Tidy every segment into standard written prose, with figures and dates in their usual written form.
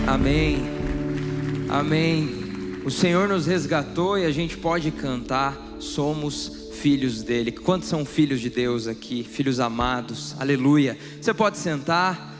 Amém, amém. O Senhor nos resgatou e a gente pode cantar, somos filhos dele. Quantos são filhos de Deus aqui? Filhos amados, aleluia. Você pode sentar.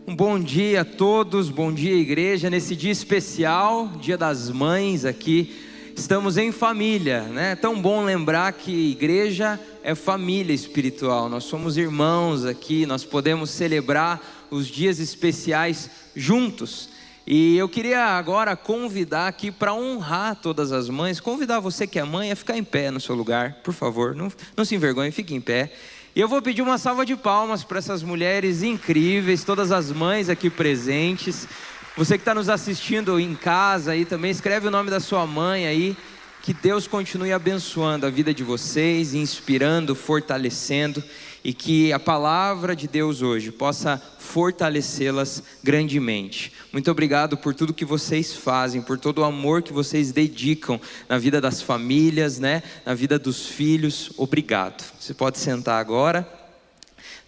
Um bom dia a todos, bom dia igreja. Nesse dia especial, dia das mães aqui, estamos em família, né? É tão bom lembrar que igreja é família espiritual. Nós somos irmãos aqui, nós podemos celebrar os dias especiais juntos. E eu queria agora convidar aqui para honrar todas as mães, convidar você que é mãe a ficar em pé no seu lugar, por favor, não se envergonhe, fique em pé. E eu vou pedir uma salva de palmas para essas mulheres incríveis, todas as mães aqui presentes. Você que está nos assistindo em casa aí também, escreve o nome da sua mãe aí. Que Deus continue abençoando a vida de vocês, inspirando, fortalecendo, e que a palavra de Deus hoje possa fortalecê-las grandemente. Muito obrigado por tudo que vocês fazem, por todo o amor que vocês dedicam na vida das famílias, né? Na vida dos filhos. Obrigado. Você pode sentar agora.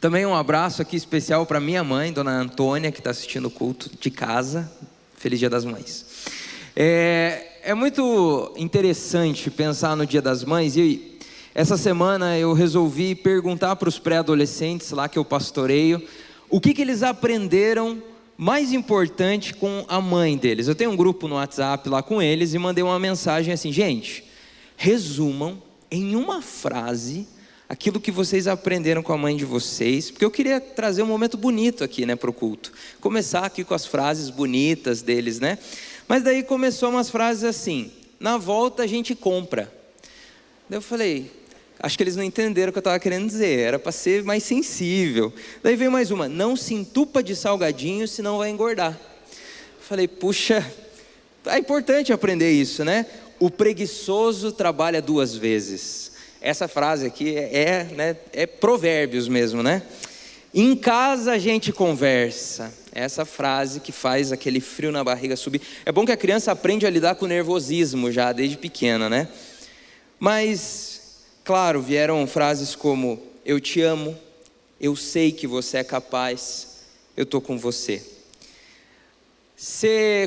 Também um abraço aqui especial para minha mãe, Dona Antônia, que está assistindo o culto de casa. Feliz Dia das Mães. É muito interessante pensar no Dia das Mães, e essa semana eu resolvi perguntar para os pré-adolescentes lá que eu pastoreio, o que eles aprenderam mais importante com a mãe deles. Eu tenho um grupo no WhatsApp lá com eles e mandei uma mensagem assim: gente, resumam em uma frase aquilo que vocês aprenderam com a mãe de vocês, porque eu queria trazer um momento bonito aqui, né, para o culto, começar aqui com as frases bonitas deles, né? Mas daí começou umas frases assim: na volta a gente compra. Daí eu falei, acho que eles não entenderam o que eu estava querendo dizer, era para ser mais sensível. Daí veio mais uma: não se entupa de salgadinho, senão vai engordar. Falei, puxa, é importante aprender isso, né? O preguiçoso trabalha 2 vezes. Essa frase aqui é provérbios mesmo, né? Em casa a gente conversa. Essa frase que faz aquele frio na barriga subir. É bom que a criança aprende a lidar com o nervosismo já desde pequena, né? Mas, claro, vieram frases como: eu te amo, eu sei que você é capaz, eu estou com você.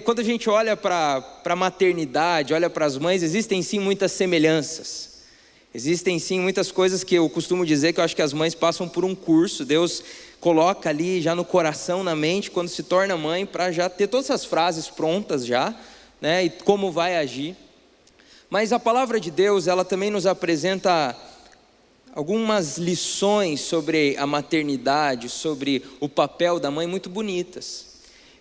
Quando a gente olha para a maternidade, olha para as mães, existem sim muitas semelhanças. Existem sim muitas coisas que eu costumo dizer que eu acho que as mães passam por um curso. Deus coloca ali já no coração, na mente, quando se torna mãe, para já ter todas essas frases prontas já, né? E como vai agir. Mas a palavra de Deus, ela também nos apresenta algumas lições sobre a maternidade, sobre o papel da mãe, muito bonitas.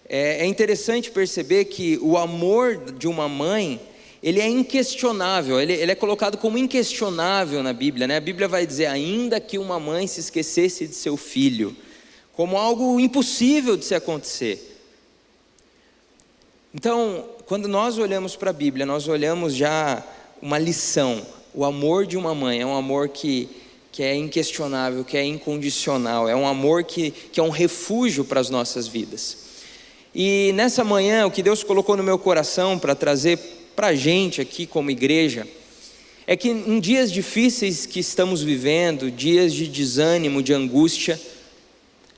É interessante perceber que o amor de uma mãe, ele é inquestionável, ele é colocado como inquestionável na Bíblia, né? A Bíblia vai dizer: ainda que uma mãe se esquecesse de seu filho, como algo impossível de se acontecer. Então, quando nós olhamos para a Bíblia, nós olhamos já uma lição. O amor de uma mãe é um amor que é inquestionável, que é incondicional, é um amor que é um refúgio para as nossas vidas. E nessa manhã, o que Deus colocou no meu coração para trazer para a gente aqui como igreja, é que em dias difíceis que estamos vivendo, dias de desânimo, de angústia,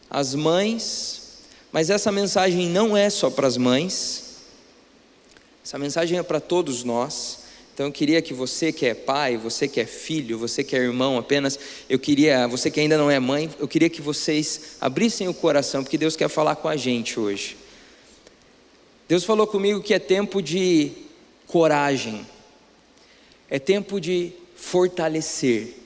as mães, mas essa mensagem não é só para as mães, essa mensagem é para todos nós. Então eu queria que você que é pai, você que é filho, você que é irmão apenas, você que ainda não é mãe, eu queria que vocês abrissem o coração, porque Deus quer falar com a gente hoje. Deus falou comigo que é tempo de coragem, é tempo de fortalecer.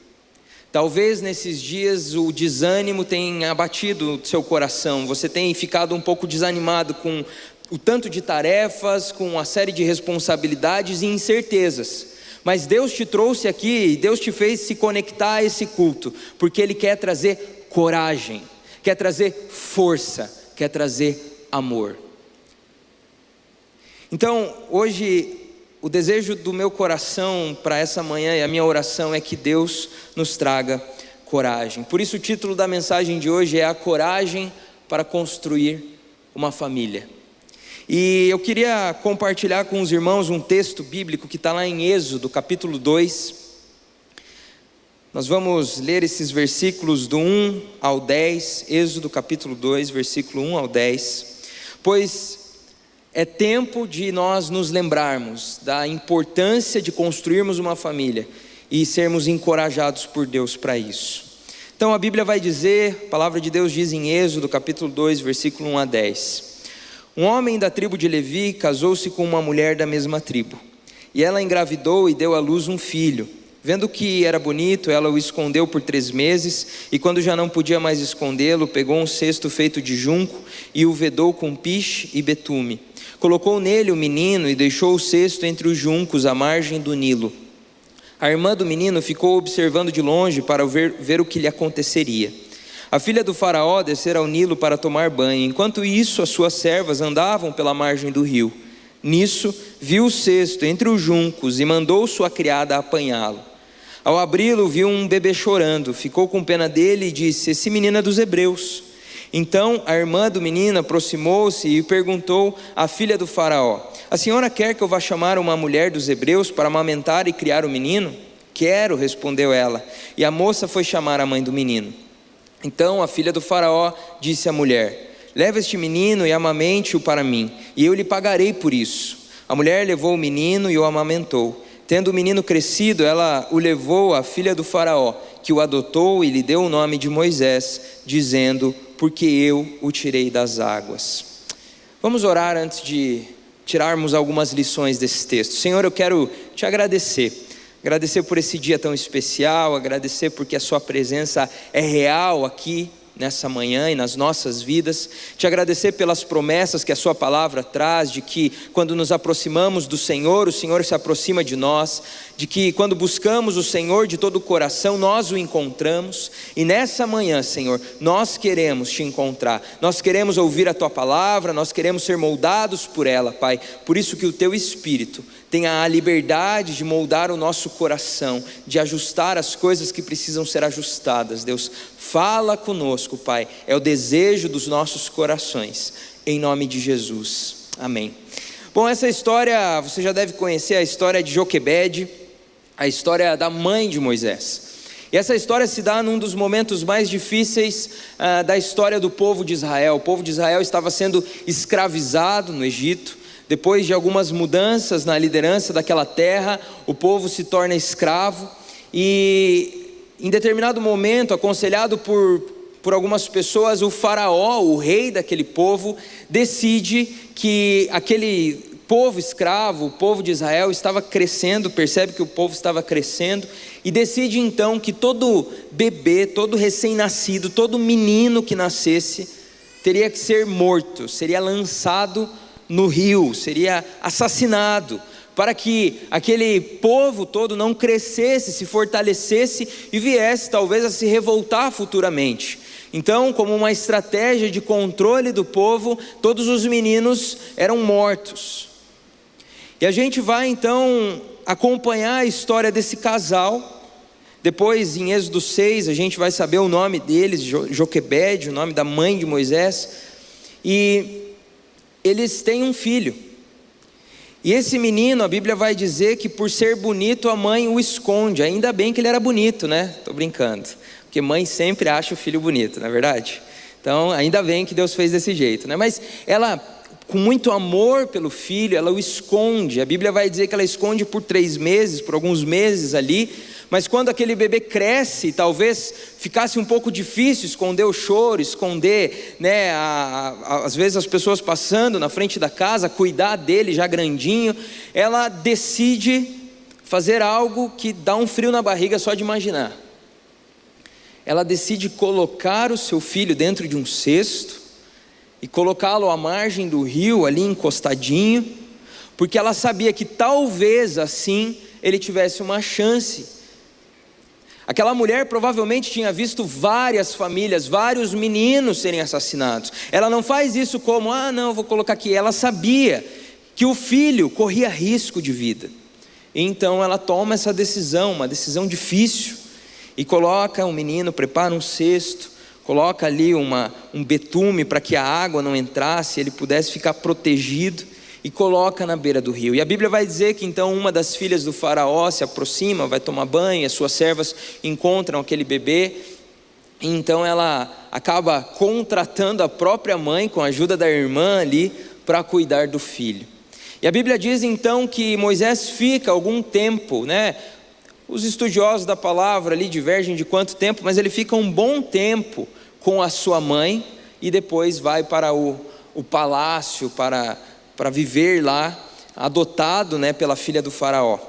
Talvez nesses dias o desânimo tenha abatido o seu coração, você tenha ficado um pouco desanimado com o tanto de tarefas, com a série de responsabilidades e incertezas. Mas Deus te trouxe aqui, Deus te fez se conectar a esse culto, porque Ele quer trazer coragem, quer trazer força, quer trazer amor. Então, hoje, o desejo do meu coração para essa manhã, e a minha oração é que Deus nos traga coragem. Por isso o título da mensagem de hoje é: a coragem para construir uma família. E eu queria compartilhar com os irmãos um texto bíblico que está lá em Êxodo, capítulo 2. Nós vamos ler esses versículos do 1 ao 10, Êxodo capítulo 2, versículo 1 ao 10. Pois É tempo de nós nos lembrarmos da importância de construirmos uma família e sermos encorajados por Deus para isso. Então a Bíblia vai dizer, a palavra de Deus diz em Êxodo capítulo 2, versículo 1 a 10. Um homem da tribo de Levi casou-se com uma mulher da mesma tribo, e ela engravidou e deu à luz um filho. Vendo que era bonito, ela o escondeu por 3 meses, e quando já não podia mais escondê-lo, pegou um cesto feito de junco e o vedou com piche e betume. Colocou nele o menino e deixou o cesto entre os juncos à margem do Nilo. A irmã do menino ficou observando de longe para ver o que lhe aconteceria. A filha do faraó descera ao Nilo para tomar banho. Enquanto isso, as suas servas andavam pela margem do rio. Nisso, viu o cesto entre os juncos e mandou sua criada apanhá-lo. Ao abri-lo, viu um bebê chorando. Ficou com pena dele e disse: esse menino é dos hebreus. Então a irmã do menino aproximou-se e perguntou à filha do faraó: a senhora quer que eu vá chamar uma mulher dos hebreus para amamentar e criar o menino? Quero, respondeu ela. E a moça foi chamar a mãe do menino. Então a filha do faraó disse à mulher: leva este menino e amamente-o para mim, e eu lhe pagarei por isso. A mulher levou o menino e o amamentou. Tendo o menino crescido, ela o levou à filha do faraó, que o adotou e lhe deu o nome de Moisés, dizendo: porque eu o tirei das águas. Vamos orar antes de tirarmos algumas lições desse texto. Senhor, eu quero te agradecer por esse dia tão especial, agradecer porque a sua presença é real aqui nessa manhã e nas nossas vidas, te agradecer pelas promessas que a sua palavra traz, de que quando nos aproximamos do Senhor, o Senhor se aproxima de nós, de que quando buscamos o Senhor de todo o coração, nós o encontramos. E nessa manhã, Senhor, nós queremos te encontrar, nós queremos ouvir a tua palavra, nós queremos ser moldados por ela, Pai. Por isso que o teu Espírito tenha a liberdade de moldar o nosso coração, de ajustar as coisas que precisam ser ajustadas. Deus, fala conosco, Pai, é o desejo dos nossos corações, em nome de Jesus, amém. Bom, essa história, você já deve conhecer a história de Joquebede, a história da mãe de Moisés. E essa história se dá num dos momentos mais difíceis da história do povo de Israel. O povo de Israel estava sendo escravizado no Egito. Depois de algumas mudanças na liderança daquela terra, o povo se torna escravo. E em determinado momento, aconselhado por algumas pessoas, o faraó, o rei daquele povo, decide que aquele povo escravo, o povo de Israel, estava crescendo, percebe que o povo estava crescendo, e decide então que todo bebê, todo recém-nascido, todo menino que nascesse, teria que ser morto, seria lançado no rio, seria assassinado, para que aquele povo todo não crescesse, se fortalecesse e viesse talvez a se revoltar futuramente. Então, como uma estratégia de controle do povo, todos os meninos eram mortos. E a gente vai então acompanhar a história desse casal. Depois em Êxodo 6 a gente vai saber o nome deles, Joquebede, o nome da mãe de Moisés. E eles têm um filho. E esse menino, a Bíblia vai dizer que por ser bonito a mãe o esconde. Ainda bem que ele era bonito, né? Estou brincando, porque mãe sempre acha o filho bonito, não é verdade? Então ainda bem que Deus fez desse jeito, né? Mas ela, com muito amor pelo filho, ela o esconde. A Bíblia vai dizer que ela esconde por 3 meses, por alguns meses ali. Mas quando aquele bebê cresce, talvez ficasse um pouco difícil esconder o choro, esconder, né, às vezes as pessoas passando na frente da casa, cuidar dele já grandinho. Ela decide fazer algo que dá um frio na barriga só de imaginar. Ela decide colocar o seu filho dentro de um cesto e colocá-lo à margem do rio, ali encostadinho, porque ela sabia que talvez assim ele tivesse uma chance. Aquela mulher provavelmente tinha visto várias famílias, vários meninos serem assassinados. Ela não faz isso como, não, vou colocar aqui. Ela sabia que o filho corria risco de vida. Então ela toma essa decisão, uma decisão difícil, e coloca um menino, prepara um cesto, coloca ali um betume para que a água não entrasse, ele pudesse ficar protegido, e coloca na beira do rio. E a Bíblia vai dizer que então uma das filhas do faraó se aproxima, vai tomar banho, e as suas servas encontram aquele bebê, e então ela acaba contratando a própria mãe, com a ajuda da irmã ali, para cuidar do filho. E a Bíblia diz então que Moisés fica algum tempo, né? Os estudiosos da palavra ali divergem de quanto tempo, mas ele fica um bom tempo com a sua mãe e depois vai para o palácio para viver lá, adotado, né, pela filha do faraó.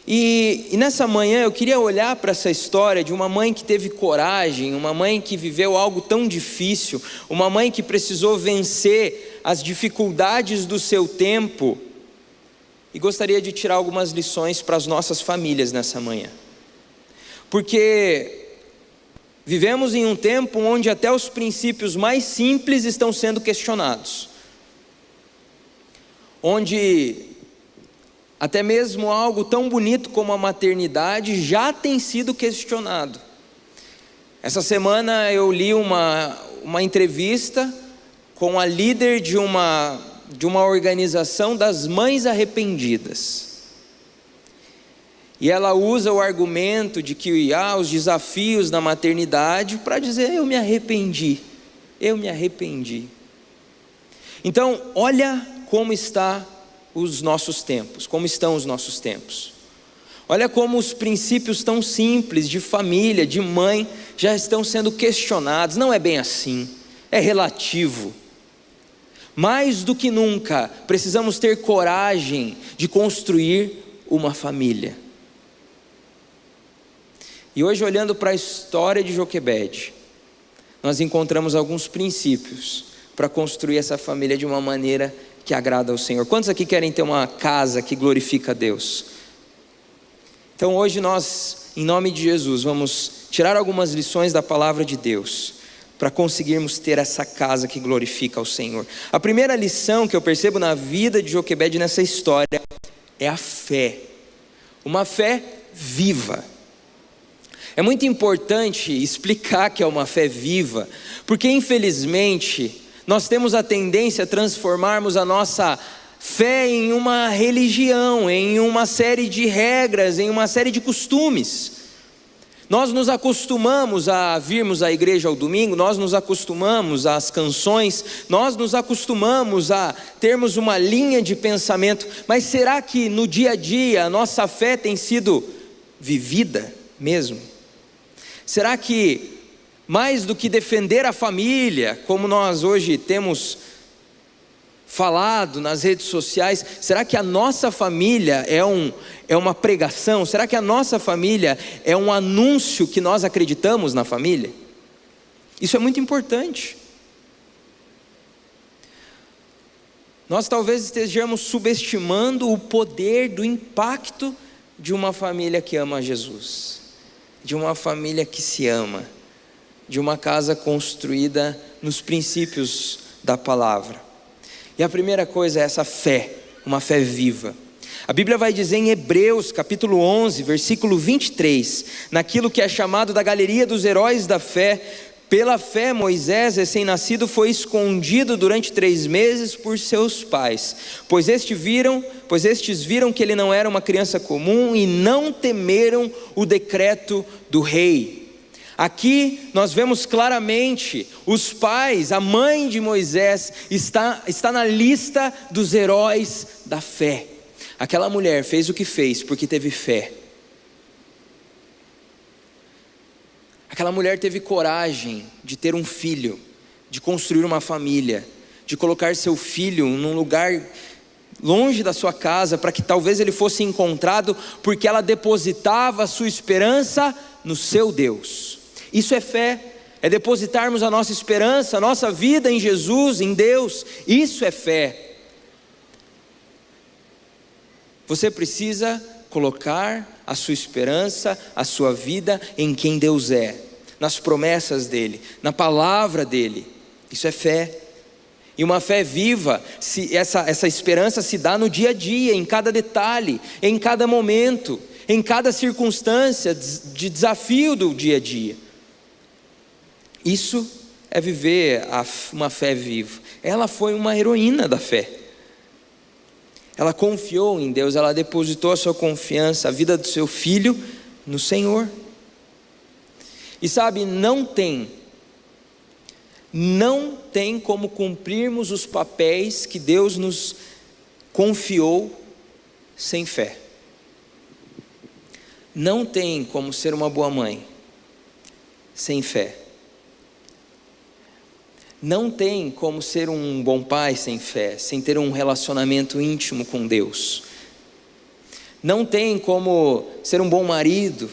E nessa manhã eu queria olhar para essa história de uma mãe que teve coragem, uma mãe que viveu algo tão difícil, uma mãe que precisou vencer as dificuldades do seu tempo, e gostaria de tirar algumas lições para as nossas famílias nessa manhã, porque vivemos em um tempo onde até os princípios mais simples estão sendo questionados, onde até mesmo algo tão bonito como a maternidade já tem sido questionado. Essa semana eu li uma entrevista com a líder de uma organização das mães arrependidas. E ela usa o argumento de que há os desafios da maternidade para dizer: eu me arrependi. Então, olha como estão os nossos tempos. Olha como os princípios tão simples de família, de mãe, já estão sendo questionados. Não é bem assim, é relativo. Mais do que nunca, precisamos ter coragem de construir uma família. E hoje, olhando para a história de Joquebede, nós encontramos alguns princípios para construir essa família de uma maneira que agrada ao Senhor. Quantos aqui querem ter uma casa que glorifica a Deus? Então hoje nós, em nome de Jesus, vamos tirar algumas lições da palavra de Deus, para conseguirmos ter essa casa que glorifica ao Senhor. A primeira lição que eu percebo na vida de Joquebede nessa história é a fé, uma fé viva. É muito importante explicar que é uma fé viva, porque infelizmente nós temos a tendência a transformarmos a nossa fé em uma religião, em uma série de regras, em uma série de costumes. Nós nos acostumamos a virmos à igreja ao domingo, nós nos acostumamos às canções, nós nos acostumamos a termos uma linha de pensamento, mas será que no dia a dia a nossa fé tem sido vivida mesmo? Será que mais do que defender a família, como nós hoje temos falado nas redes sociais, será que a nossa família é uma pregação? Será que a nossa família é um anúncio que nós acreditamos na família? Isso é muito importante. Nós talvez estejamos subestimando o poder do impacto de uma família que ama Jesus, de uma família que se ama, de uma casa construída nos princípios da palavra. E a primeira coisa é essa fé, uma fé viva. A Bíblia vai dizer em Hebreus capítulo 11, versículo 23, naquilo que é chamado da galeria dos heróis da fé: pela fé Moisés, recém-nascido, foi escondido durante 3 meses por seus pais, pois estes viram que ele não era uma criança comum e não temeram o decreto do rei. Aqui nós vemos claramente os pais, a mãe de Moisés está na lista dos heróis da fé. Aquela mulher fez o que fez porque teve fé. Aquela mulher teve coragem de ter um filho, de construir uma família, de colocar seu filho num lugar longe da sua casa, para que talvez ele fosse encontrado, porque ela depositava a sua esperança no seu Deus. Isso é fé, é depositarmos a nossa esperança, a nossa vida em Jesus, em Deus. Isso é fé. Você precisa colocar a sua esperança, a sua vida em quem Deus é, nas promessas dEle, na palavra dEle. Isso é fé. E uma fé viva, essa esperança se dá no dia a dia, em cada detalhe, em cada momento, em cada circunstância de desafio do dia a dia. Isso é viver uma fé viva. Ela foi uma heroína da fé. Ela confiou em Deus, ela depositou a sua confiança, a vida do seu filho no Senhor. E sabe, não tem não tem como cumprirmos os papéis que Deus nos confiou sem fé. Não tem como ser uma boa mãe sem fé. Não tem como ser um bom pai sem fé, sem ter um relacionamento íntimo com Deus. Não tem como ser um bom marido,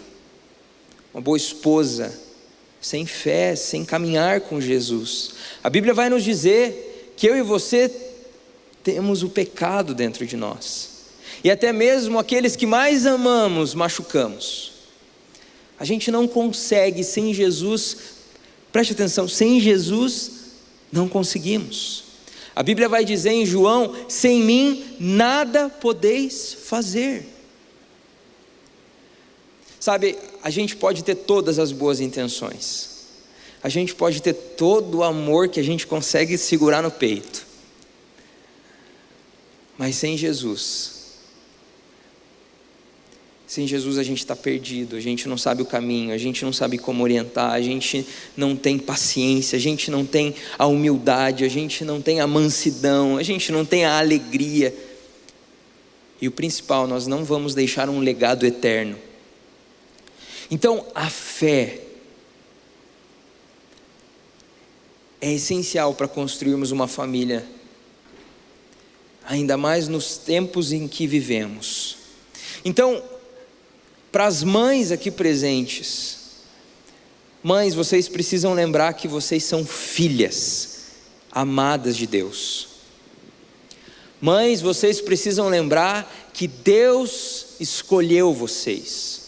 uma boa esposa, sem fé, sem caminhar com Jesus. A Bíblia vai nos dizer que eu e você temos o pecado dentro de nós. E até mesmo aqueles que mais amamos, machucamos. A gente não consegue sem Jesus, preste atenção, sem Jesus não conseguimos. A Bíblia vai dizer em João: sem mim nada podeis fazer. Sabe, a gente pode ter todas as boas intenções, a gente pode ter todo o amor que a gente consegue segurar no peito, mas sem Jesus a gente está perdido, a gente não sabe o caminho, a gente não sabe como orientar, a gente não tem paciência, a gente não tem a humildade, a gente não tem a mansidão, a gente não tem a alegria, e o principal, nós não vamos deixar um legado eterno. Então a fé é essencial para construirmos uma família, ainda mais nos tempos em que vivemos. Então, para as mães aqui presentes, mães, vocês precisam lembrar que vocês são filhas amadas de Deus. Mães, vocês precisam lembrar que Deus escolheu vocês,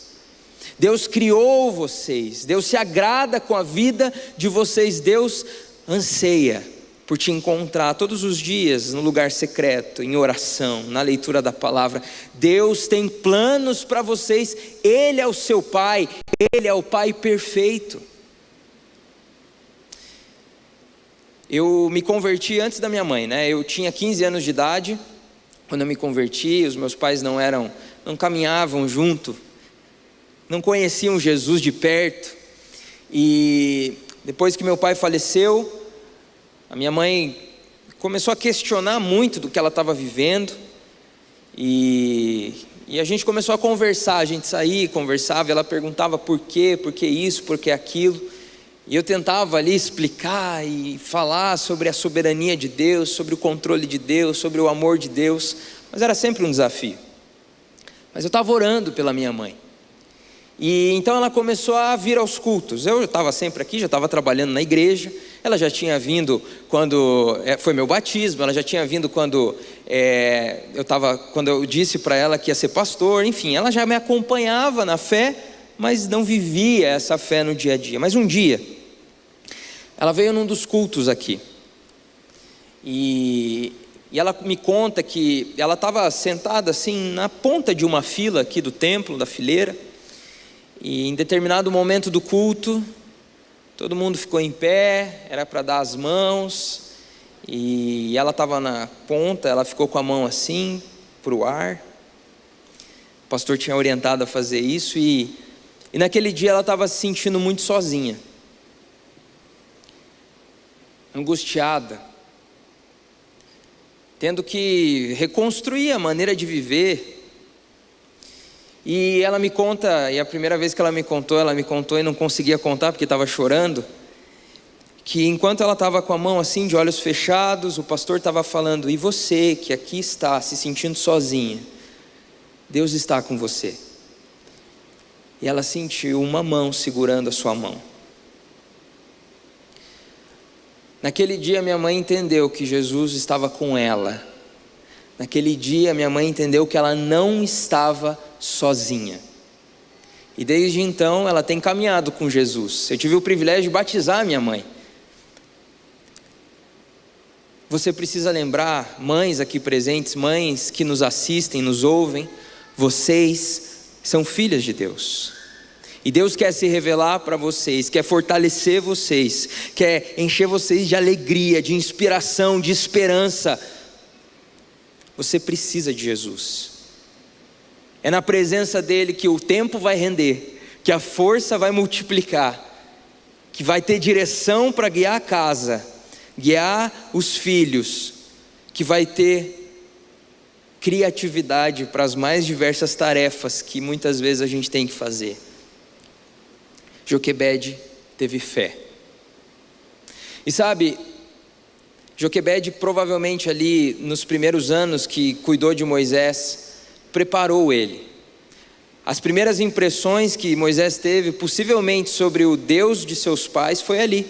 Deus criou vocês, Deus se agrada com a vida de vocês, Deus anseia por te encontrar todos os dias no lugar secreto, em oração, na leitura da palavra. Deus tem planos para vocês, Ele é o seu Pai, Ele é o Pai perfeito. Eu me converti antes da minha mãe, né? Eu tinha 15 anos de idade quando eu me converti. Os meus pais não caminhavam junto, não conheciam Jesus de perto. E depois que meu pai faleceu, a minha mãe começou a questionar muito do que ela estava vivendo, e a gente começou a conversar, a gente saía, conversava, e ela perguntava por quê isso, por que aquilo, e eu tentava ali explicar e falar sobre a soberania de Deus, sobre o controle de Deus, sobre o amor de Deus, mas era sempre um desafio. Mas eu estava orando pela minha mãe, e então ela começou a vir aos cultos. Eu estava sempre aqui, já estava trabalhando na igreja. Ela já tinha vindo quando foi meu batismo, ela já tinha vindo quando eu disse para ela que ia ser pastor. Enfim, ela já me acompanhava na fé, mas não vivia essa fé no dia a dia. Mas um dia, ela veio num dos cultos aqui, e ela me conta que ela estava sentada assim na ponta de uma fila aqui do templo, da fileira, e em determinado momento do culto, todo mundo ficou em pé, era para dar as mãos, e ela estava na ponta, ela ficou com a mão assim, para o ar. O pastor tinha orientado a fazer isso, e naquele dia ela estava se sentindo muito sozinha, angustiada, tendo que reconstruir a maneira de viver. E ela me conta, e a primeira vez que ela me contou e não conseguia contar porque estava chorando, que enquanto ela estava com a mão assim, de olhos fechados, o pastor estava falando: e você que aqui está se sentindo sozinha, Deus está com você. E ela sentiu uma mão segurando a sua mão. Naquele dia minha mãe entendeu que Jesus estava com ela. Naquele dia minha mãe entendeu que ela não estava sozinha. E desde então ela tem caminhado com Jesus. Eu tive o privilégio de batizar minha mãe. Você precisa lembrar, mães aqui presentes, mães que nos assistem, nos ouvem, vocês são filhas de Deus. E Deus quer se revelar para vocês, quer fortalecer vocês, quer encher vocês de alegria, de inspiração, de esperança. Você precisa de Jesus. É na presença dele que o tempo vai render, que a força vai multiplicar, que vai ter direção para guiar a casa, guiar os filhos, que vai ter criatividade para as mais diversas tarefas que muitas vezes a gente tem que fazer. Joquebede teve fé. E sabe, Joquebede provavelmente ali nos primeiros anos que cuidou de Moisés, preparou ele. As primeiras impressões que Moisés teve, possivelmente sobre o Deus de seus pais, foi ali,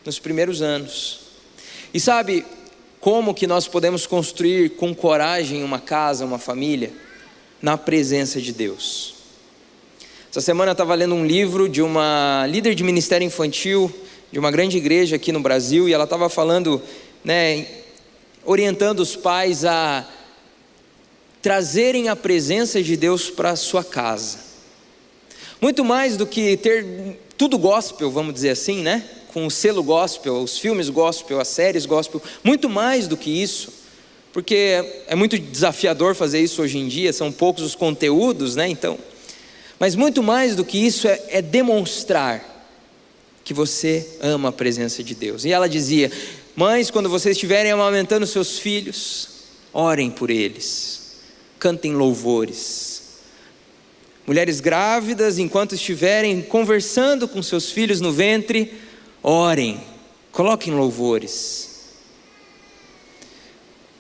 nos primeiros anos. E sabe como que nós podemos construir com coragem uma casa, uma família? Na presença de Deus. Essa semana eu estava lendo um livro de uma líder de ministério infantil, de uma grande igreja aqui no Brasil, e ela estava falando, orientando os pais a trazerem a presença de Deus para a sua casa. Muito mais do que ter tudo gospel, vamos dizer assim, com o selo gospel, os filmes gospel, as séries gospel, muito mais do que isso, porque é muito desafiador fazer isso hoje em dia, são poucos os conteúdos, então, mas muito mais do que isso é demonstrar que você ama a presença de Deus. E ela dizia: mães, quando vocês estiverem amamentando seus filhos, orem por eles, cantem louvores. Mulheres grávidas, enquanto estiverem conversando com seus filhos no ventre, orem, coloquem louvores.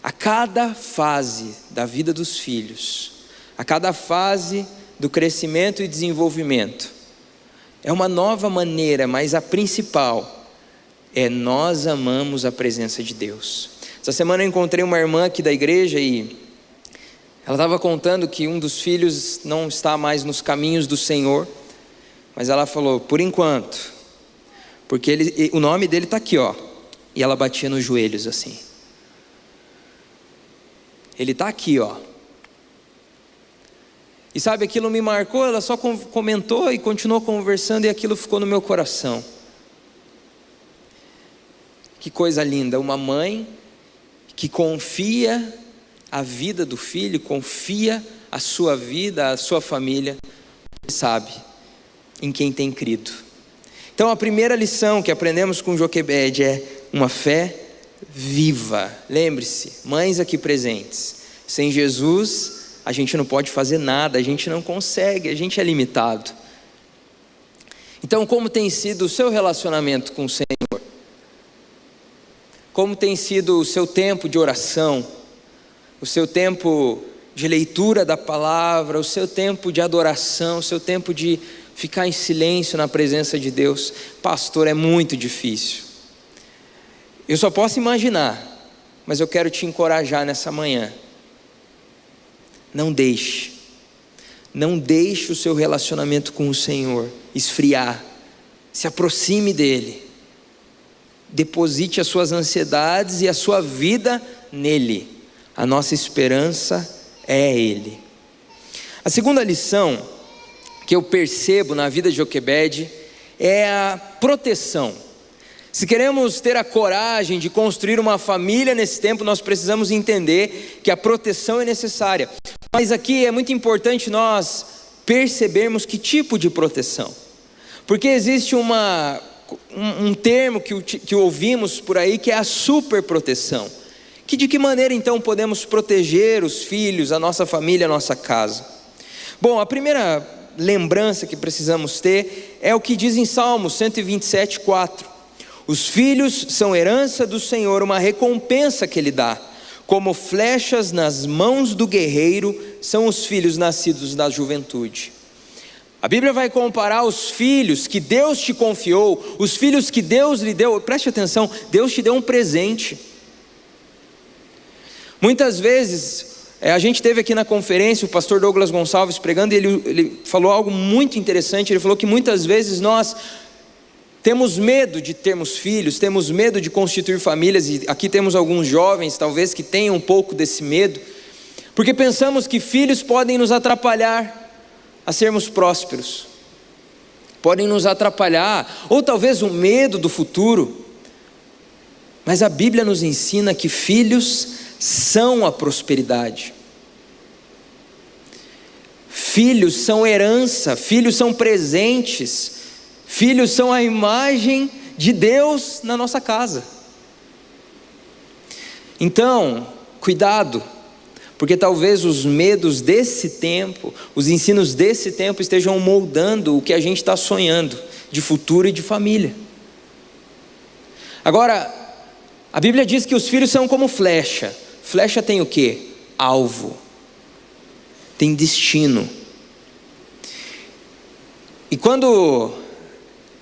A cada fase da vida dos filhos, a cada fase do crescimento e desenvolvimento, é uma nova maneira, mas a principal é nós amamos a presença de Deus. Essa semana eu encontrei uma irmã aqui da igreja e ela estava contando que um dos filhos não está mais nos caminhos do Senhor, mas ela falou, por enquanto, porque o nome dele está aqui, e ela batia nos joelhos assim. Ele está aqui, E sabe, aquilo me marcou, ela só comentou e continuou conversando e aquilo ficou no meu coração. Que coisa linda, uma mãe que confia a vida do filho, confia a sua vida, a sua família, sabe em quem tem crido. Então a primeira lição que aprendemos com Joquebede é uma fé viva. Lembre-se, mães aqui presentes, sem Jesus a gente não pode fazer nada, a gente não consegue, a gente é limitado. Então, como tem sido o seu relacionamento com o Senhor? Como tem sido o seu tempo de oração? O seu tempo de leitura da palavra? O seu tempo de adoração? O seu tempo de ficar em silêncio na presença de Deus? Pastor, é muito difícil. Eu só posso imaginar, mas eu quero te encorajar nessa manhã. Não deixe o seu relacionamento com o Senhor esfriar, se aproxime dEle, deposite as suas ansiedades e a sua vida nele, a nossa esperança é Ele. A segunda lição que eu percebo na vida de Joquebede é a proteção. Se queremos ter a coragem de construir uma família nesse tempo, nós precisamos entender que a proteção é necessária. Mas aqui é muito importante nós percebermos que tipo de proteção. Porque existe um termo que ouvimos por aí que é a superproteção. De que maneira então podemos proteger os filhos, a nossa família, a nossa casa? Bom, a primeira lembrança que precisamos ter é o que diz em Salmos 127:4. Os filhos são herança do Senhor, uma recompensa que Ele dá. Como flechas nas mãos do guerreiro são os filhos nascidos da juventude. A Bíblia vai comparar os filhos que Deus te confiou, os filhos que Deus lhe deu. Preste atenção, Deus te deu um presente. Muitas vezes, a gente teve aqui na conferência o pastor Douglas Gonçalves pregando e ele falou algo muito interessante. Ele falou que muitas vezes nós temos medo de termos filhos, temos medo de constituir famílias, e aqui temos alguns jovens talvez que tenham um pouco desse medo, porque pensamos que filhos podem nos atrapalhar a sermos prósperos, podem nos atrapalhar, ou talvez o medo do futuro, mas a Bíblia nos ensina que filhos são a prosperidade, filhos são herança, filhos são presentes, Filhos são a imagem de Deus na nossa casa. Então, cuidado, porque talvez os medos desse tempo, os ensinos desse tempo estejam moldando o que a gente está sonhando de futuro e de família. Agora, a Bíblia diz que os filhos são como flecha. Flecha tem o quê? Alvo. Tem destino. E quando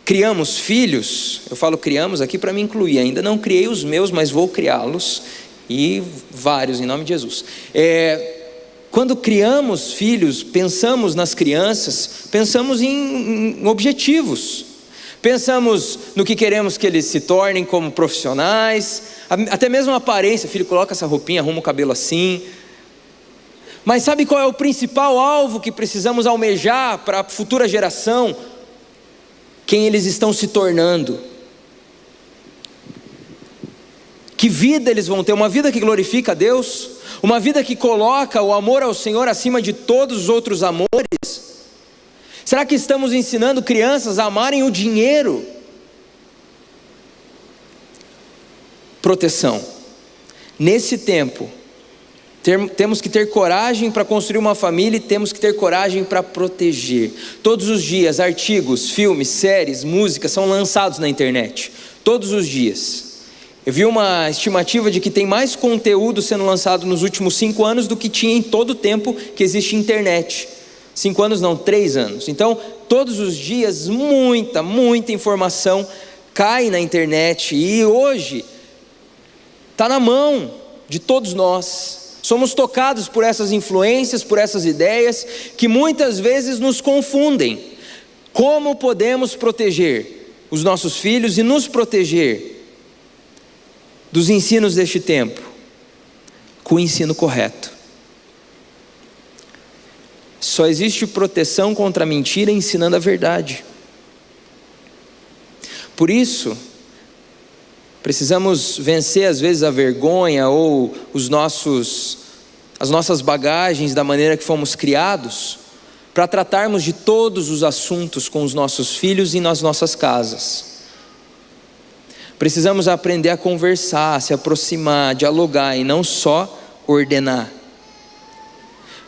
criamos filhos, eu falo criamos aqui para me incluir, ainda não criei os meus, mas vou criá-los, e vários em nome de Jesus. Quando criamos filhos, pensamos nas crianças, pensamos em objetivos, pensamos no que queremos que eles se tornem como profissionais, até mesmo a aparência. Filho, coloca essa roupinha, arruma o cabelo assim. Mas sabe qual é o principal alvo que precisamos almejar para a futura geração? Quem eles estão se tornando. Que vida eles vão ter? Uma vida que glorifica a Deus? Uma vida que coloca o amor ao Senhor acima de todos os outros amores? Será que estamos ensinando crianças a amarem o dinheiro? Proteção. Nesse tempo, temos que ter coragem para construir uma família e temos que ter coragem para proteger. Todos os dias, artigos, filmes, séries, músicas são lançados na internet. Todos os dias. Eu vi uma estimativa de que tem mais conteúdo sendo lançado nos últimos 5 anos do que tinha em todo o tempo que existe internet. 5 anos não, 3 anos. Então, todos os dias, muita informação cai na internet. E hoje, está na mão de todos nós. Somos tocados por essas influências, por essas ideias, que muitas vezes nos confundem. Como podemos proteger os nossos filhos e nos proteger dos ensinos deste tempo? Com o ensino correto. Só existe proteção contra a mentira ensinando a verdade. Por isso, precisamos vencer às vezes a vergonha ou as nossas bagagens da maneira que fomos criados, para tratarmos de todos os assuntos com os nossos filhos e nas nossas casas. Precisamos aprender a conversar, se aproximar, dialogar e não só ordenar.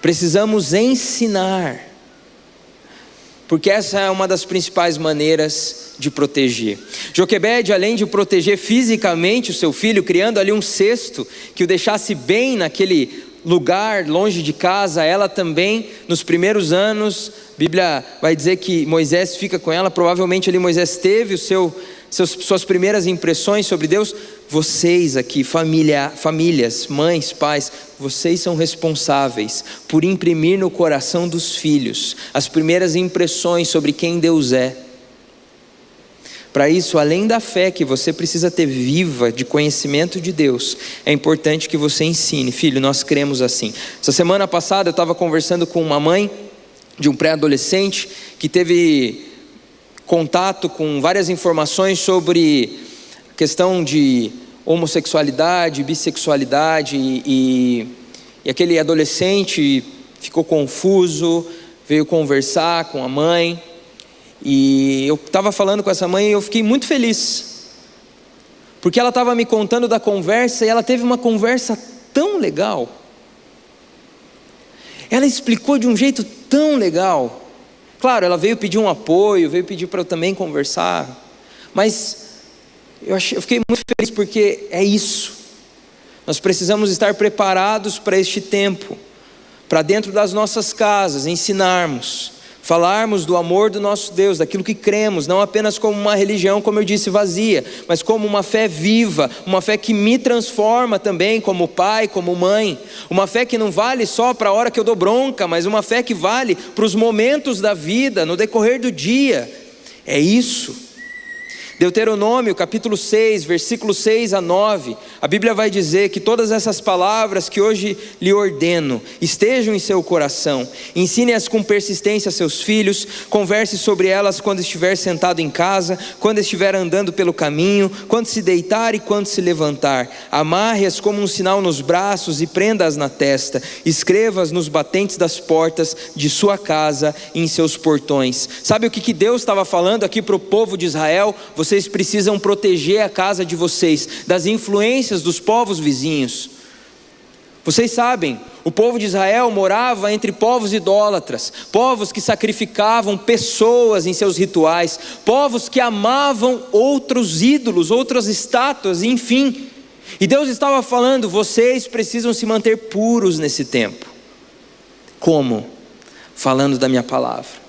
Precisamos ensinar, porque essa é uma das principais maneiras de proteger. Joquebede, além de proteger fisicamente o seu filho, criando ali um cesto que o deixasse bem naquele lugar longe de casa, ela também, nos primeiros anos, a Bíblia vai dizer que Moisés fica com ela. Provavelmente ali Moisés teve suas primeiras impressões sobre Deus. Vocês aqui, famílias, mães, pais, vocês são responsáveis por imprimir no coração dos filhos as primeiras impressões sobre quem Deus é. Para isso, além da fé que você precisa ter viva de conhecimento de Deus, é importante que você ensine. Filho, nós cremos assim. Essa semana passada eu estava conversando com uma mãe de um pré-adolescente que teve contato com várias informações sobre a questão de homossexualidade, bissexualidade, e aquele adolescente ficou confuso, veio conversar com a mãe, e eu estava falando com essa mãe e eu fiquei muito feliz, porque ela estava me contando da conversa, e ela teve uma conversa tão legal, ela explicou de um jeito tão legal. Claro, ela veio pedir um apoio, veio pedir para eu também conversar, mas eu fiquei muito feliz, porque é isso. Nós precisamos estar preparados para este tempo, para dentro das nossas casas ensinarmos, falarmos do amor do nosso Deus, daquilo que cremos, não apenas como uma religião, como eu disse, vazia, mas como uma fé viva, uma fé que me transforma também como pai, como mãe, uma fé que não vale só para a hora que eu dou bronca, mas uma fé que vale para os momentos da vida, no decorrer do dia. É isso. Deuteronômio capítulo 6, versículos 6 a 9, a Bíblia vai dizer que todas essas palavras que hoje lhe ordeno estejam em seu coração, ensine-as com persistência a seus filhos, converse sobre elas quando estiver sentado em casa, quando estiver andando pelo caminho, quando se deitar e quando se levantar, amarre-as como um sinal nos braços e prenda-as na testa, escreva-as nos batentes das portas de sua casa e em seus portões. Sabe o que Deus estava falando aqui para o povo de Israel? Vocês precisam proteger a casa de vocês das influências dos povos vizinhos. Vocês sabem, o povo de Israel morava entre povos idólatras, povos que sacrificavam pessoas em seus rituais, povos que amavam outros ídolos, outras estátuas, enfim. E Deus estava falando: vocês precisam se manter puros nesse tempo. Como? Falando da minha palavra,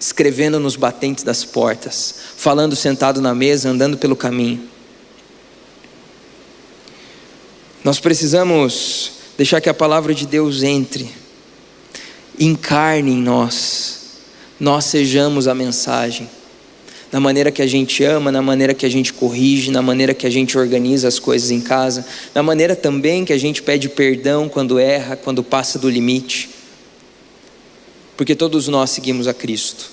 escrevendo nos batentes das portas, falando sentado na mesa, andando pelo caminho. Nós precisamos deixar que a palavra de Deus entre, encarne em nós sejamos a mensagem, na maneira que a gente ama, na maneira que a gente corrige, na maneira que a gente organiza as coisas em casa, na maneira também que a gente pede perdão quando erra, quando passa do limite, porque todos nós seguimos a Cristo.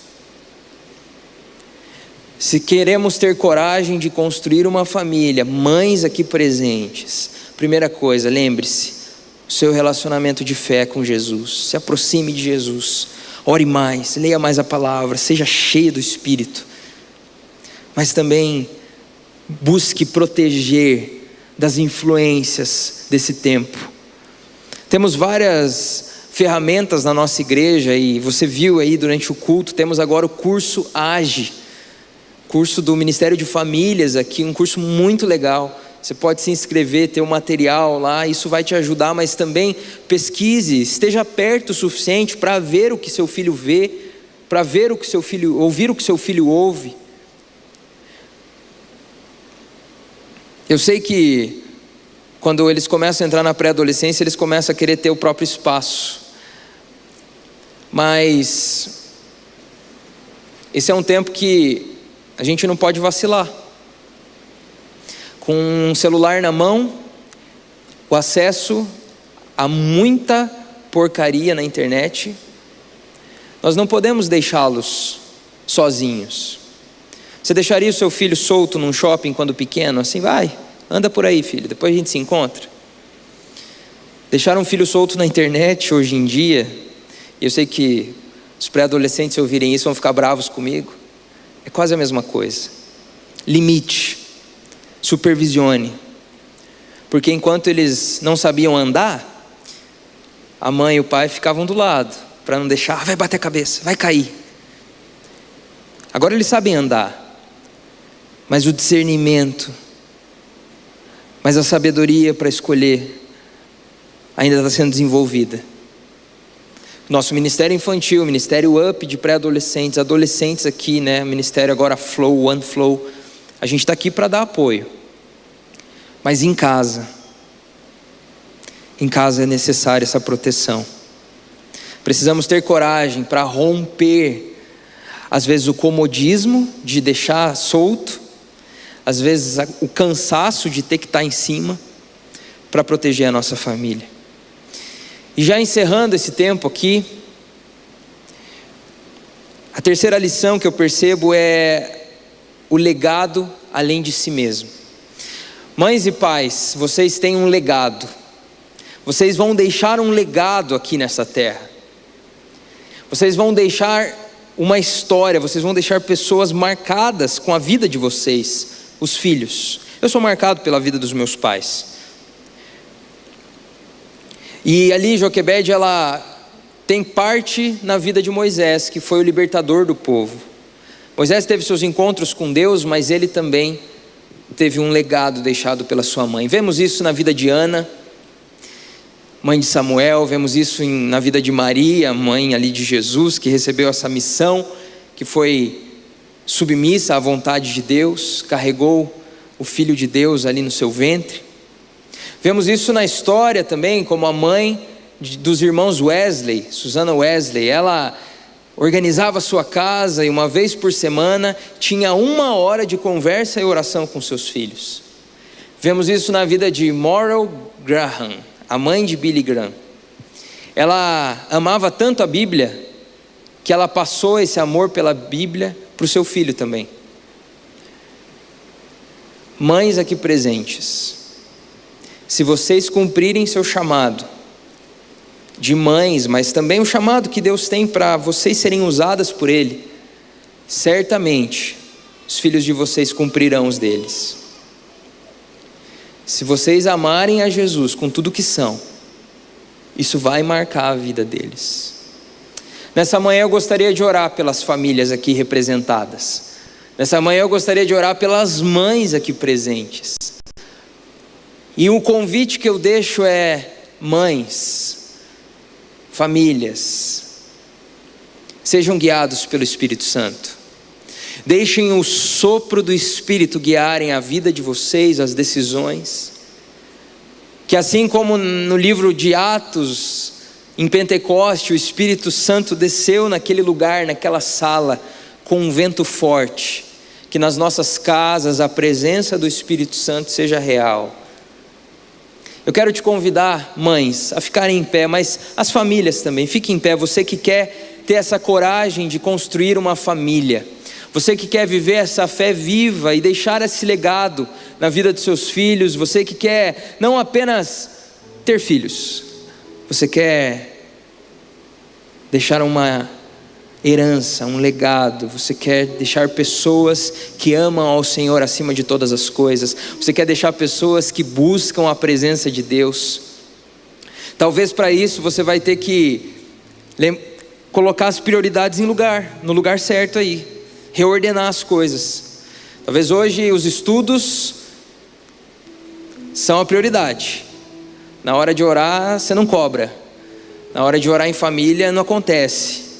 Se queremos ter coragem de construir uma família, mães aqui presentes, primeira coisa, lembre-se, o seu relacionamento de fé com Jesus, se aproxime de Jesus, ore mais, leia mais a palavra, seja cheio do Espírito, mas também busque proteger das influências desse tempo. Temos várias ferramentas na nossa igreja, e você viu aí durante o culto, temos agora o curso AGE, curso do Ministério de Famílias aqui, um curso muito legal. Você pode se inscrever, ter o material lá, isso vai te ajudar, mas também pesquise, esteja perto o suficiente para ver o que seu filho vê, para ver o que seu filho, ouvir o que seu filho ouve. Eu sei que quando eles começam a entrar na pré-adolescência, eles começam a querer ter o próprio espaço. Mas esse é um tempo que a gente não pode vacilar. Com um celular na mão, o acesso a muita porcaria na internet, nós não podemos deixá-los sozinhos. Você deixaria o seu filho solto num shopping quando pequeno? Assim, vai, anda por aí, filho, depois a gente se encontra. Deixar um filho solto na internet hoje em dia, eu sei que os pré-adolescentes, se ouvirem isso, vão ficar bravos comigo, é quase a mesma coisa. Limite, supervisione, porque enquanto eles não sabiam andar, a mãe e o pai ficavam do lado, para não deixar, vai bater a cabeça, vai cair. Agora eles sabem andar, mas o discernimento, mas a sabedoria para escolher ainda está sendo desenvolvida. Nosso ministério infantil, ministério UP de pré-adolescentes, adolescentes aqui, né? Ministério agora Flow, One Flow. A gente está aqui para dar apoio. Mas em casa é necessária essa proteção. Precisamos ter coragem para romper, às vezes, o comodismo de deixar solto, às vezes o cansaço de ter que estar em cima, para proteger a nossa família. E já encerrando esse tempo aqui, a terceira lição que eu percebo é o legado além de si mesmo. Mães e pais, vocês têm um legado. Vocês vão deixar um legado aqui nessa terra. Vocês vão deixar uma história, vocês vão deixar pessoas marcadas com a vida de vocês, os filhos. Eu sou marcado pela vida dos meus pais. E ali Joquebede, ela tem parte na vida de Moisés, que foi o libertador do povo. Moisés teve seus encontros com Deus, mas ele também teve um legado deixado pela sua mãe. Vemos isso na vida de Ana, mãe de Samuel, vemos isso na vida de Maria, mãe ali de Jesus, que recebeu essa missão, que foi submissa à vontade de Deus, carregou o Filho de Deus ali no seu ventre. Vemos isso na história também, como a mãe dos irmãos Wesley, Susana Wesley. Ela organizava a sua casa e uma vez por semana tinha 1 hora de conversa e oração com seus filhos. Vemos isso na vida de Moral Graham, a mãe de Billy Graham. Ela amava tanto a Bíblia que ela passou esse amor pela Bíblia para o seu filho também. Mães aqui presentes, se vocês cumprirem seu chamado de mães, mas também o chamado que Deus tem para vocês serem usadas por Ele, certamente os filhos de vocês cumprirão os deles. Se vocês amarem a Jesus com tudo que são, isso vai marcar a vida deles. Nessa manhã eu gostaria de orar pelas famílias aqui representadas. Nessa manhã eu gostaria de orar pelas mães aqui presentes. E o convite que eu deixo é: mães, famílias, sejam guiados pelo Espírito Santo. Deixem o sopro do Espírito guiarem a vida de vocês, as decisões. Que assim como no livro de Atos, em Pentecoste, o Espírito Santo desceu naquele lugar, naquela sala, com um vento forte, que nas nossas casas a presença do Espírito Santo seja real. Eu quero te convidar, mães, a ficarem em pé, mas as famílias também, fiquem em pé. Você que quer ter essa coragem de construir uma família, você que quer viver essa fé viva e deixar esse legado na vida dos seus filhos, você que quer não apenas ter filhos, você quer deixar uma herança, um legado, você quer deixar pessoas que amam ao Senhor acima de todas as coisas, você quer deixar pessoas que buscam a presença de Deus. Talvez para isso você vai ter que colocar as prioridades no lugar certo aí, reordenar as coisas. Talvez hoje os estudos são a prioridade. Na hora de orar você não cobra. Na hora de orar em família não acontece.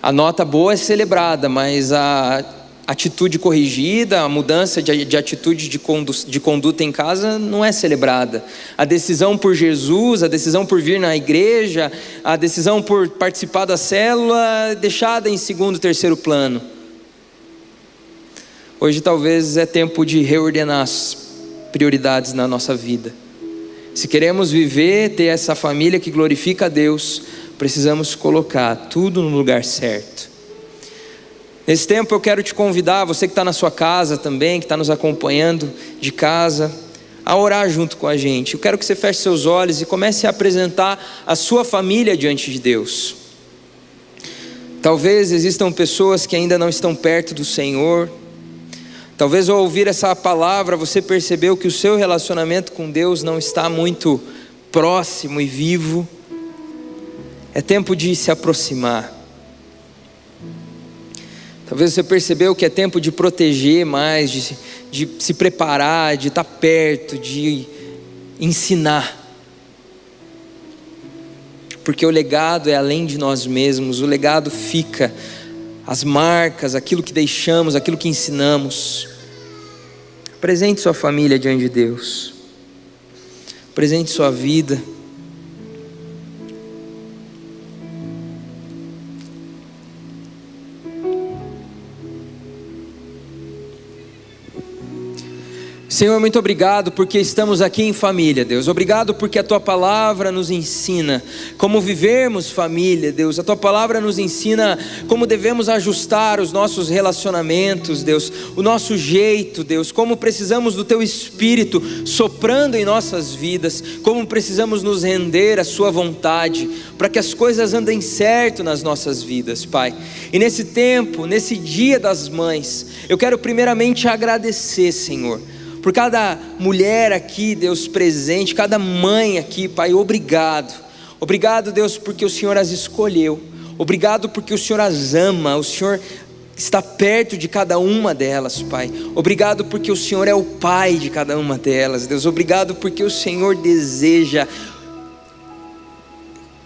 A nota boa é celebrada, mas a atitude corrigida, a mudança de atitude de conduta em casa não é celebrada. A decisão por Jesus, a decisão por vir na igreja, a decisão por participar da célula, deixada em segundo, terceiro plano. Hoje talvez é tempo de reordenar as prioridades na nossa vida. Se queremos viver, ter essa família que glorifica a Deus, precisamos colocar tudo no lugar certo. Nesse tempo eu quero te convidar, você que está na sua casa também, que está nos acompanhando de casa, a orar junto com a gente. Eu quero que você feche seus olhos e comece a apresentar a sua família diante de Deus. Talvez existam pessoas que ainda não estão perto do Senhor. Talvez ao ouvir essa palavra você percebeu que o seu relacionamento com Deus não está muito próximo e vivo. É tempo de se aproximar. Talvez você percebeu que é tempo de proteger mais, de se preparar, de estar perto, de ensinar. Porque o legado é além de nós mesmos, o legado fica, as marcas, aquilo que deixamos, aquilo que ensinamos. Apresente sua família diante de Deus. Apresente sua vida. Senhor, muito obrigado porque estamos aqui em família, Deus. Obrigado porque a Tua Palavra nos ensina como vivermos família, Deus. A Tua Palavra nos ensina como devemos ajustar os nossos relacionamentos, Deus. O nosso jeito, Deus. Como precisamos do Teu Espírito soprando em nossas vidas. Como precisamos nos render à Sua vontade para que as coisas andem certo nas nossas vidas, Pai. E nesse tempo, nesse Dia das Mães, eu quero primeiramente agradecer, Senhor, por cada mulher aqui, Deus, presente, cada mãe aqui, Pai, obrigado. Obrigado, Deus, porque o Senhor as escolheu. Obrigado porque o Senhor as ama, o Senhor está perto de cada uma delas, Pai. Obrigado porque o Senhor é o Pai de cada uma delas, Deus. Obrigado porque o Senhor deseja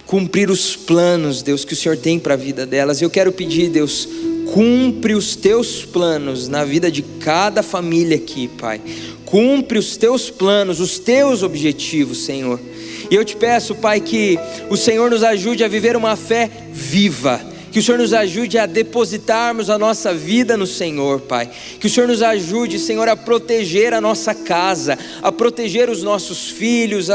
cumprir os planos, Deus, que o Senhor tem para a vida delas. Eu quero pedir, Deus, cumpre os Teus planos na vida de cada família aqui, Pai. Cumpre os Teus planos, os Teus objetivos, Senhor. E eu te peço, Pai, que o Senhor nos ajude a viver uma fé viva Que o Senhor nos ajude a depositarmos a nossa vida no Senhor, Pai. Que o Senhor nos ajude, Senhor, a proteger a nossa casa, a proteger os nossos filhos,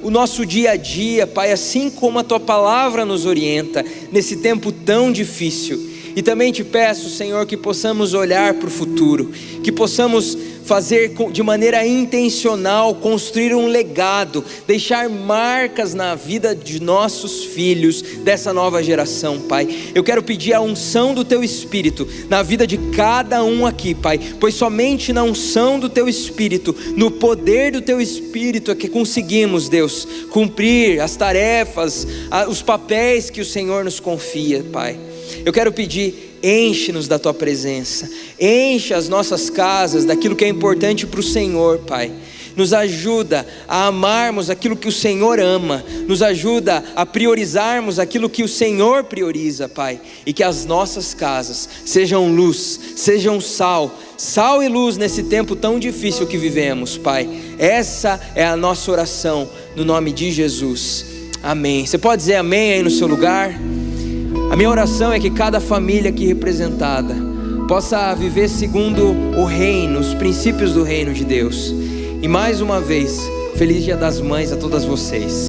o nosso dia a dia, Pai, assim como a Tua palavra nos orienta nesse tempo tão difícil. E também te peço, Senhor, que possamos olhar para o futuro, que possamos fazer de maneira intencional, construir um legado, deixar marcas na vida de nossos filhos, dessa nova geração, Pai. Eu quero pedir a unção do Teu Espírito na vida de cada um aqui, Pai, pois somente na unção do Teu Espírito, no poder do Teu Espírito é que conseguimos, Deus, cumprir as tarefas, os papéis que o Senhor nos confia, Pai. Eu quero pedir, enche-nos da Tua presença, enche as nossas casas daquilo que é importante para o Senhor, Pai. Nos ajuda a amarmos aquilo que o Senhor ama, nos ajuda a priorizarmos aquilo que o Senhor prioriza, Pai. E que as nossas casas sejam luz, sejam sal e luz nesse tempo tão difícil que vivemos, Pai. Essa é a nossa oração, no nome de Jesus, amém. Você pode dizer amém aí no seu lugar? A minha oração é que cada família aqui representada possa viver segundo o reino, os princípios do reino de Deus. E mais uma vez, feliz Dia das Mães a todas vocês.